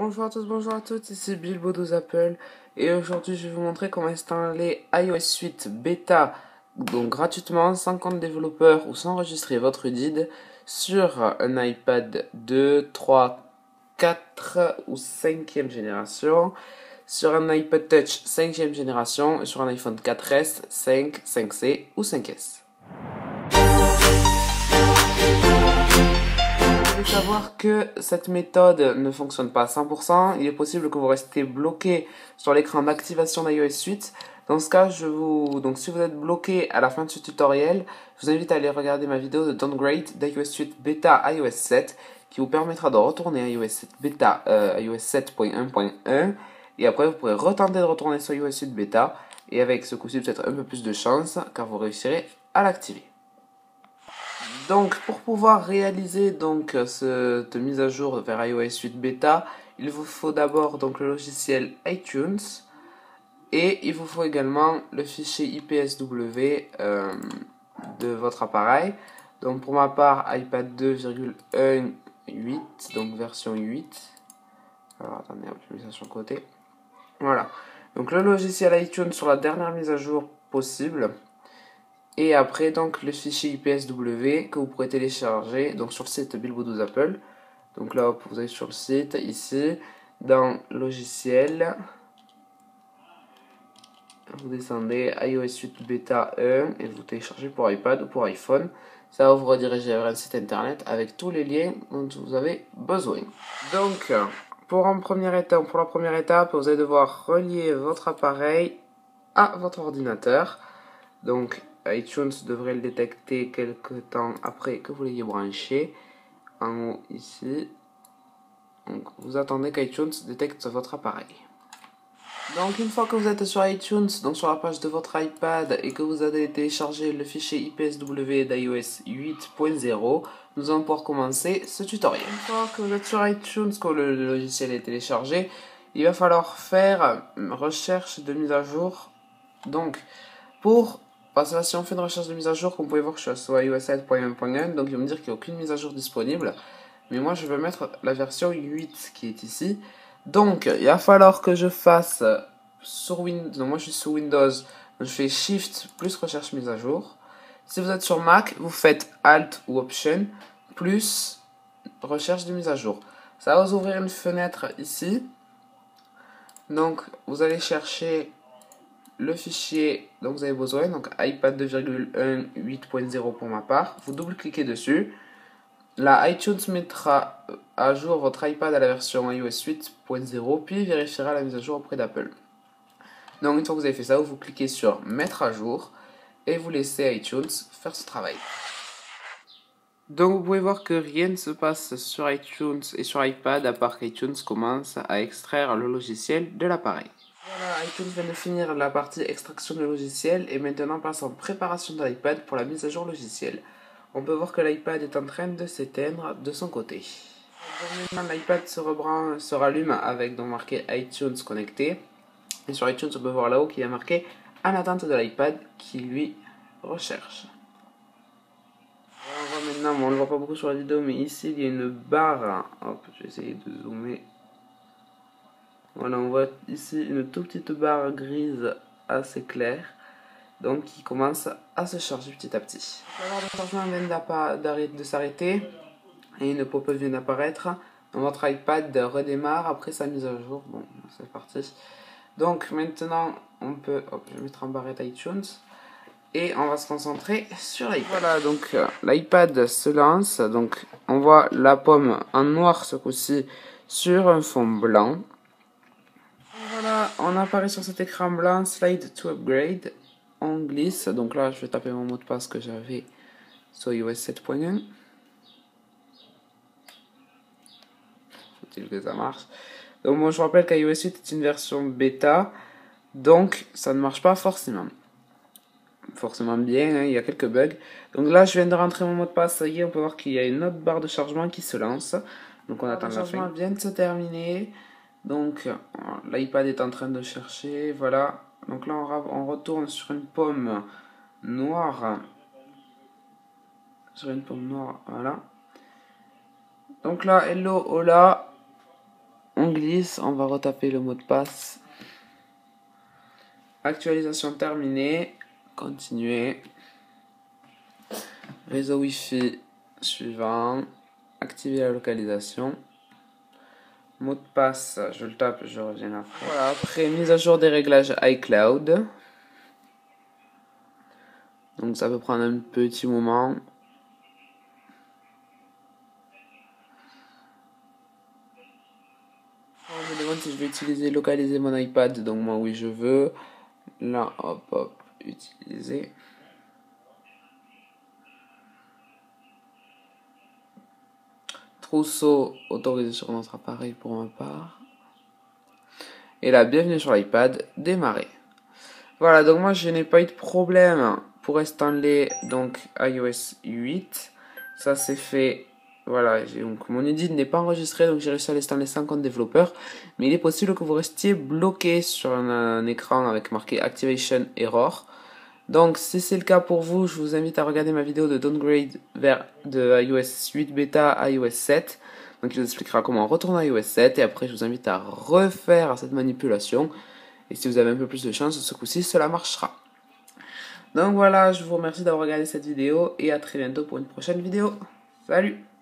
Bonjour à tous, bonjour à toutes, ici Bilbo de Apple et aujourd'hui je vais vous montrer comment installer iOS 8 Beta donc gratuitement sans compte développeur ou sans enregistrer votre UDID sur un iPad 2, 3, 4 ou 5e génération, sur un iPad Touch 5e génération et sur un iPhone 4S, 5, 5C ou 5S. Vous devez savoir que cette méthode ne fonctionne pas à 100%. Il est possible que vous restiez bloqué sur l'écran d'activation d'iOS 8. Dans ce cas, donc si vous êtes bloqué à la fin de ce tutoriel, je vous invite à aller regarder ma vidéo de downgrade d'iOS 8 Beta à iOS 7 qui vous permettra de retourner à iOS 7 Beta, iOS 7.1.1 et après vous pourrez retenter de retourner sur iOS 8 Beta et avec ce coup-ci peut-être un peu plus de chance car vous réussirez à l'activer. Donc, pour pouvoir réaliser donc cette mise à jour vers iOS 8 Beta, il vous faut d'abord donc le logiciel iTunes et il vous faut également le fichier IPSW de votre appareil. Donc, pour ma part, iPad 2,1.8, donc version 8. Alors, attendez, je mets ça sur le côté. Voilà. Donc, le logiciel iTunes sur la dernière mise à jour possible. Et après, donc, le fichier IPSW que vous pourrez télécharger donc, sur le site Bilbo de Apple. Donc là, vous allez sur le site, ici, dans Logiciel. Vous descendez iOS 8 Beta 1 et vous téléchargez pour iPad ou pour iPhone. Ça va vous rediriger vers un site internet avec tous les liens dont vous avez besoin. Donc, pour la première étape, vous allez devoir relier votre appareil à votre ordinateur. Donc, iTunes devrait le détecter quelques temps après que vous l'ayez branché. En haut, ici. Donc, vous attendez qu'iTunes détecte votre appareil. Donc, une fois que vous êtes sur iTunes, donc sur la page de votre iPad, et que vous avez téléchargé le fichier IPSW d'iOS 8.0, nous allons pouvoir commencer ce tutoriel. Une fois que vous êtes sur iTunes, que le logiciel est téléchargé, il va falloir faire une recherche de mise à jour. Donc, parce que là, si on fait une recherche de mise à jour, comme vous pouvez voir, je suis sur iOS 7.1.1, donc il va me dire qu'il n'y a aucune mise à jour disponible. Mais moi, je vais mettre la version 8 qui est ici. Donc, il va falloir que je fasse sur Windows. Donc, moi, je suis sur Windows. Donc, je fais Shift plus recherche mise à jour. Si vous êtes sur Mac, vous faites Alt ou Option plus recherche de mise à jour. Ça va vous ouvrir une fenêtre ici. Donc, vous allez chercher le fichier dont vous avez besoin, donc iPad 2,1.8.0 pour ma part. Vous double-cliquez dessus. Là, iTunes mettra à jour votre iPad à la version iOS 8.0, puis vérifiera la mise à jour auprès d'Apple. Donc, une fois que vous avez fait ça, vous cliquez sur Mettre à jour et vous laissez iTunes faire ce travail. Donc, vous pouvez voir que rien ne se passe sur iTunes et sur iPad à part qu'iTunes commence à extraire le logiciel de l'appareil. Voilà, iTunes vient de finir la partie extraction du logiciel et maintenant passe en préparation de l'iPad pour la mise à jour logicielle. On peut voir que l'iPad est en train de s'éteindre de son côté. Donc maintenant l'iPad se rallume avec donc marqué iTunes connecté. Et sur iTunes on peut voir là-haut qu'il y a marqué en attente de l'iPad qui lui recherche. On voit maintenant, bon, on ne le voit pas beaucoup sur la vidéo, mais ici il y a une barre. Hop, je vais essayer de zoomer. Voilà, on voit ici une toute petite barre grise assez claire, donc qui commence à se charger petit à petit. La barre de chargement vient de s'arrêter et une pop-up vient d'apparaître. Votre iPad redémarre après sa mise à jour. Bon, c'est parti. Donc maintenant, on peut, hop, je vais mettre en barrette iTunes et on va se concentrer sur l'iPad. Voilà, donc l'iPad se lance. Donc on voit la pomme en noir ce coup-ci sur un fond blanc. Voilà, on apparaît sur cet écran blanc, slide to upgrade, on glisse, donc là je vais taper mon mot de passe que j'avais sur iOS 7.1. Faut-il que ça marche. Donc moi je rappelle qu'iOS 8 est une version bêta, donc ça ne marche pas forcément bien, hein, il y a quelques bugs. Donc là je viens de rentrer mon mot de passe, ça y est, on peut voir qu'il y a une autre barre de chargement qui se lance. Donc on attend la fin. Le chargement vient de se terminer. Donc l'iPad est en train de chercher, voilà. Donc là on retourne sur une pomme noire. Sur une pomme noire, voilà. Donc là, hello, hola. on glisse, on va retaper le mot de passe. Actualisation terminée, continuer. Réseau Wi-Fi suivant, activer la localisation. Mot de passe, je le tape, je reviens après. Voilà, après mise à jour des réglages iCloud. Donc ça peut prendre un petit moment. Je me demande si je vais utiliser localiser mon iPad. Donc moi oui je veux. Là hop hop, utiliser. Trousseau autorisé sur notre appareil pour ma part. Et là, bienvenue sur l'iPad, démarrer. Voilà, donc moi je n'ai pas eu de problème pour installer donc iOS 8. Ça c'est fait. Voilà, donc mon edit n'est pas enregistré, donc j'ai réussi à l'installer sans compte développeur. Mais il est possible que vous restiez bloqué sur un écran avec marqué Activation Error. Donc si c'est le cas pour vous, je vous invite à regarder ma vidéo de downgrade de iOS 8 bêta à iOS 7. Donc il vous expliquera comment retourner à iOS 7 et après je vous invite à refaire cette manipulation. Et si vous avez un peu plus de chance, ce coup-ci cela marchera. Donc voilà, je vous remercie d'avoir regardé cette vidéo et à très bientôt pour une prochaine vidéo. Salut!